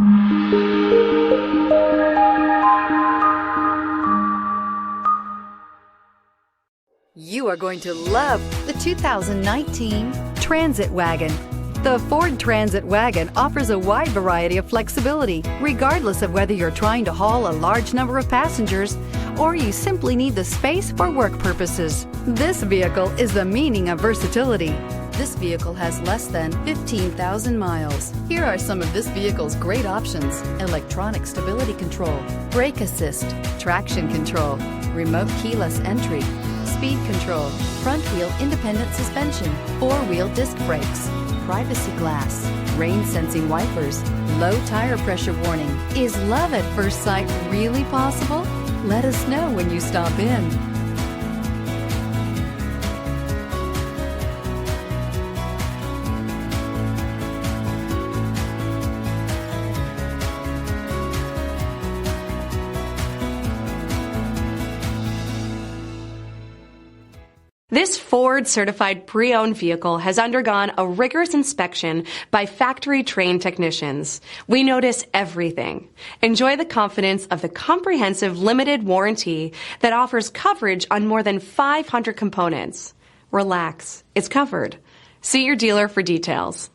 You are going to love the 2019 Transit Wagon. The Ford Transit Wagon offers a wide variety of flexibility, regardless of whether you're trying to haul a large number of passengers or you simply need the space for work purposes. This vehicle is the meaning of versatility. This vehicle has less than 15,000 miles. Here are some of this vehicle's great options: electronic stability control, brake assist, traction control, remote keyless entry, speed control, front wheel independent suspension, four-wheel disc brakes, privacy glass, rain sensing wipers, low tire pressure warning. Is love at first sight really possible? Let us know when you stop in. This Ford-certified pre-owned vehicle has undergone a rigorous inspection by factory-trained technicians. We notice everything. Enjoy the confidence of the comprehensive limited warranty that offers coverage on more than 500 components. Relax, it's covered. See your dealer for details.